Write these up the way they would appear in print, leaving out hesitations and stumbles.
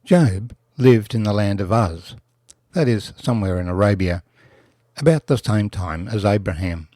Job lived in the land of Uz, that is, somewhere in Arabia, about the same time as Abraham.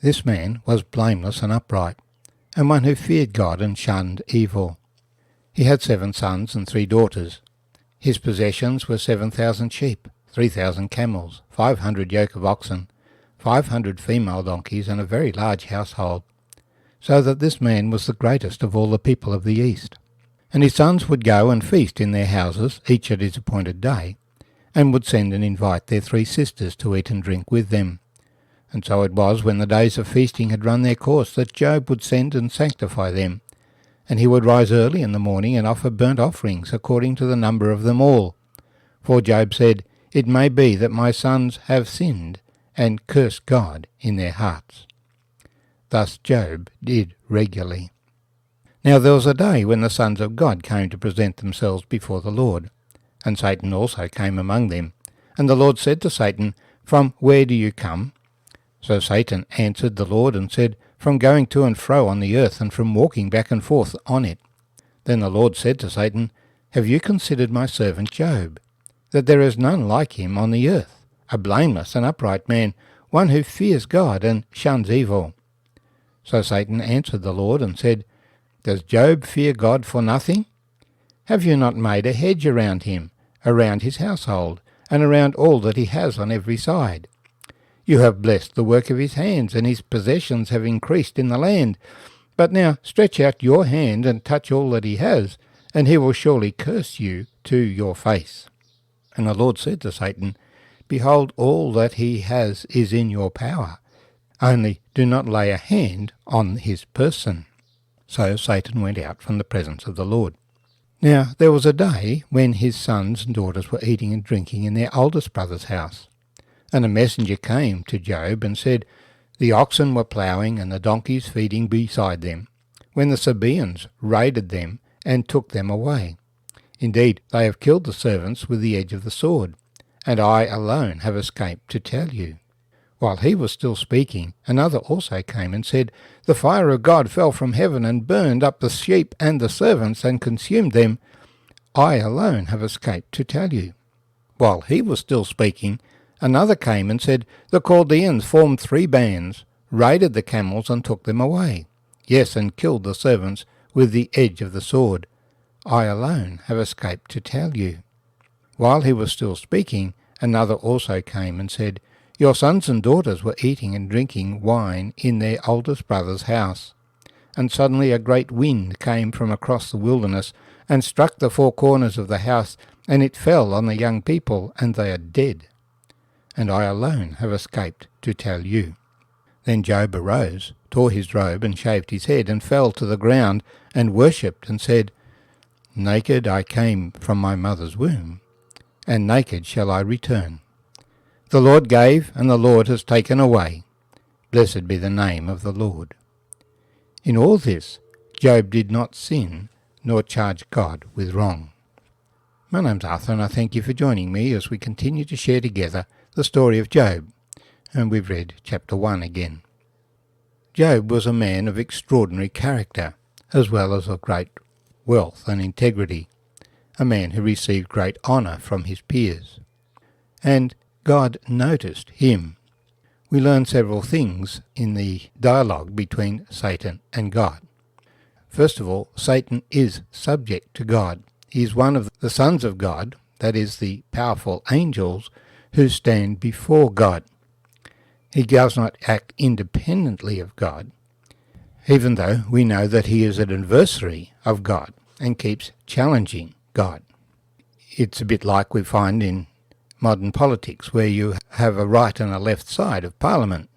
This man was blameless and upright, and one who feared God and shunned evil. He had 7 sons and 3 daughters. His possessions were 7,000 sheep, 3,000 camels, 500 yoke of oxen, 500 female donkeys, and a very large household, so that this man was the greatest of all the people of the East. And his sons would go and feast in their houses, each at his appointed day, and would send and invite their 3 sisters to eat and drink with them. And so it was, when the days of feasting had run their course, that Job would send and sanctify them. And he would rise early in the morning and offer burnt offerings according to the number of them all. For Job said, "It may be that my sons have sinned, and cursed God in their hearts." Thus Job did regularly. Now there was a day when the sons of God came to present themselves before the Lord, and Satan also came among them. And the Lord said to Satan, "From where do you come?" So Satan answered the Lord and said, "From going to and fro on the earth, and from walking back and forth on it." Then the Lord said to Satan, "Have you considered my servant Job, that there is none like him on the earth, a blameless and upright man, one who fears God and shuns evil?" So Satan answered the Lord and said, "Does Job fear God for nothing? Have you not made a hedge around him, around his household, and around all that he has on every side? You have blessed the work of his hands, and his possessions have increased in the land. But now stretch out your hand and touch all that he has, and he will surely curse you to your face." And the Lord said to Satan, "Behold, all that he has is in your power. Only do not lay a hand on his person." So Satan went out from the presence of the Lord. Now there was a day when his sons and daughters were eating and drinking in their oldest brother's house. And a messenger came to Job and said, "The oxen were ploughing and the donkeys feeding beside them, when the Sabaeans raided them and took them away. Indeed, they have killed the servants with the edge of the sword, and I alone have escaped to tell you." While he was still speaking, another also came and said, "The fire of God fell from heaven and burned up the sheep and the servants and consumed them. I alone have escaped to tell you." While he was still speaking, another came and said, "The Chaldeans formed 3 bands, raided the camels and took them away. Yes, and killed the servants with the edge of the sword. I alone have escaped to tell you." While he was still speaking, another also came and said, "Your sons and daughters were eating and drinking wine in their oldest brother's house. And suddenly a great wind came from across the wilderness and struck the 4 corners of the house, and it fell on the young people, and they are dead. And I alone have escaped to tell you." Then Job arose, tore his robe, and shaved his head, and fell to the ground, and worshipped, and said, "Naked I came from my mother's womb, and naked shall I return. The Lord gave, and the Lord has taken away. Blessed be the name of the Lord." In all this, Job did not sin, nor charge God with wrong. My name's Arthur, and I thank you for joining me as we continue to share together the story of Job, and we've read chapter 1 again. Job was a man of extraordinary character, as well as of great wealth and integrity, a man who received great honour from his peers. And God noticed him. We learn several things in the dialogue between Satan and God. First of all, Satan is subject to God. He is one of the sons of God, that is, the powerful angels who stand before God. He does not act independently of God, even though we know that he is an adversary of God and keeps challenging God. It's a bit like we find in modern politics, where you have a right and a left side of Parliament.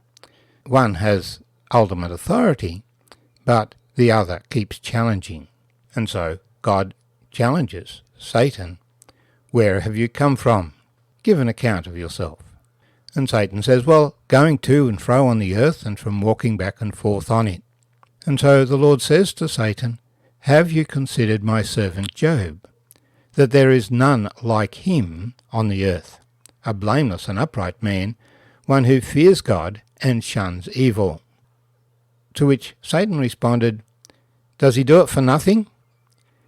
One has ultimate authority, but the other keeps challenging. And so God challenges Satan. "Where have you come from? Give an account of yourself." And Satan says, "Well, going to and fro on the earth, and from walking back and forth on it." And so the Lord says to Satan, "Have you considered my servant Job, that there is none like him on the earth, a blameless and upright man, one who fears God and shuns evil?" To which Satan responded, "Does he do it for nothing?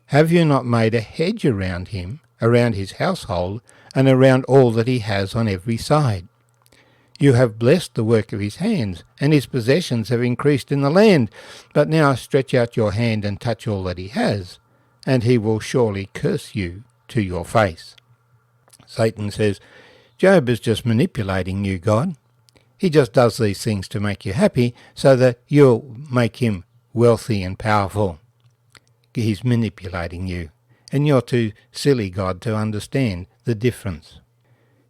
Have you not made a hedge around him, around his household, and around all that he has on every side? You have blessed the work of his hands, and his possessions have increased in the land. But now stretch out your hand and touch all that he has, and he will surely curse you to your face." Satan says, Job is just manipulating you, God. He just does these things to make you happy so that you'll make him wealthy and powerful. He's manipulating you, and you're too silly, God, to understand the difference.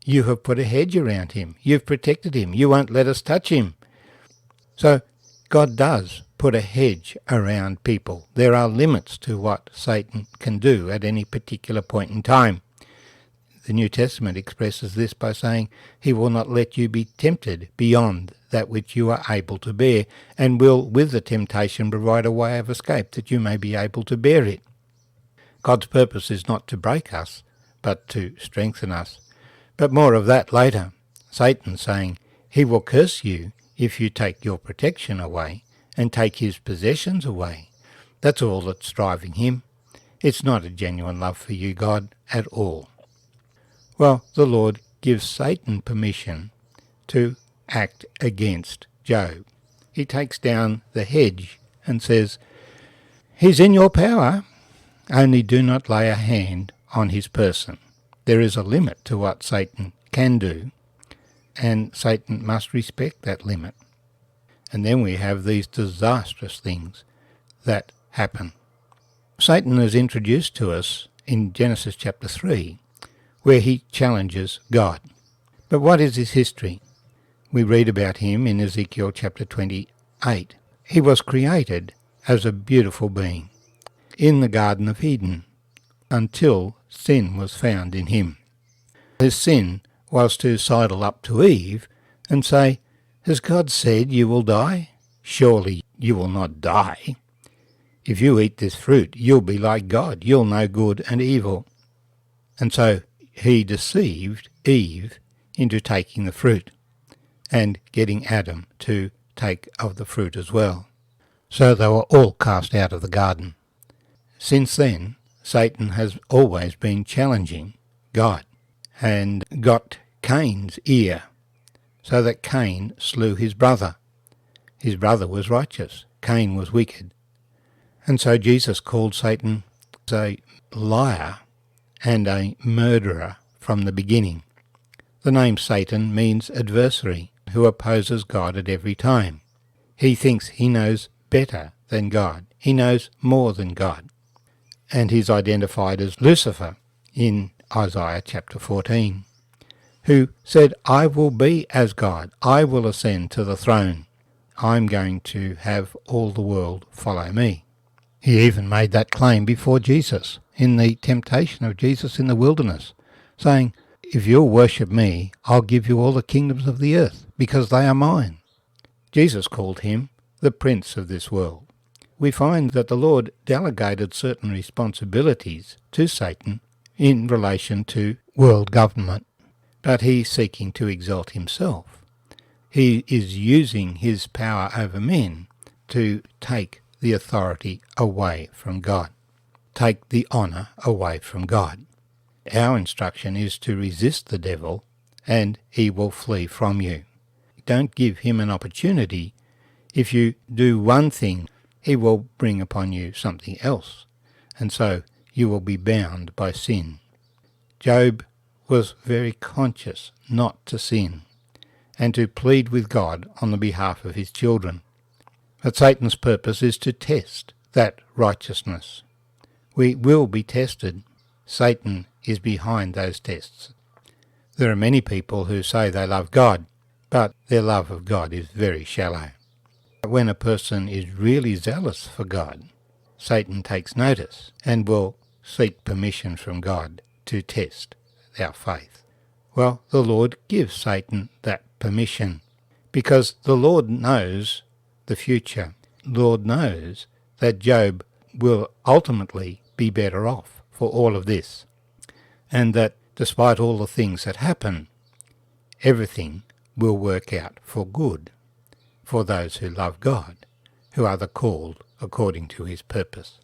You have put a hedge around him. You've protected him. You won't let us touch him. So God does put a hedge around people. There are limits to what Satan can do at any particular point in time. The New Testament expresses this by saying, "He will not let you be tempted beyond that which you are able to bear, and will with the temptation provide a way of escape that you may be able to bear it." God's purpose is not to break us, but to strengthen us. But more of that later. Satan saying, he will curse you if you take your protection away and take his possessions away. That's all that's driving him. It's not a genuine love for you, God, at all. Well, the Lord gives Satan permission to act against Job. He takes down the hedge and says, "He's in your power, only do not lay a hand on his person." There is a limit to what Satan can do, and Satan must respect that limit. And then we have these disastrous things that happen. Satan is introduced to us in Genesis chapter 3, where he challenges God. But what is his history? We read about him in Ezekiel chapter 28. He was created as a beautiful being in the Garden of Eden until sin was found in him. His sin was to sidle up to Eve and say, "Has God said you will die? Surely you will not die. If you eat this fruit, you'll be like God. You'll know good and evil." And so he deceived Eve into taking the fruit and getting Adam to take of the fruit as well. So they were all cast out of the garden. Since then, Satan has always been challenging God and got Cain's ear, so that Cain slew his brother. His brother was righteous, Cain was wicked. And so Jesus called Satan a liar and a murderer from the beginning. The name Satan means adversary, who opposes God at every time. He thinks he knows better than God. He knows more than God. And he's identified as Lucifer in Isaiah chapter 14, who said, "I will be as God. I will ascend to the throne. I'm going to have all the world follow me." He even made that claim before Jesus, in the temptation of Jesus in the wilderness, saying, "If you'll worship me, I'll give you all the kingdoms of the earth, because they are mine." Jesus called him the prince of this world. We find that the Lord delegated certain responsibilities to Satan in relation to world government, but he's seeking to exalt himself. He is using his power over men to take the authority away from God, take the honour away from God. Our instruction is to resist the devil, and he will flee from you. Don't give him an opportunity. If you do one thing, he will bring upon you something else, and so you will be bound by sin. Job was very conscious not to sin, and to plead with God on the behalf of his children. But Satan's purpose is to test that righteousness. We will be tested. Satan is behind those tests. There are many people who say they love God, but their love of God is very shallow. When a person is really zealous for God, Satan takes notice and will seek permission from God to test our faith. Well, the Lord gives Satan that permission because the Lord knows the future. The Lord knows that Job will ultimately be better off for all of this, and that despite all the things that happen, everything will work out for good for those who love God, who are the called according to his purpose.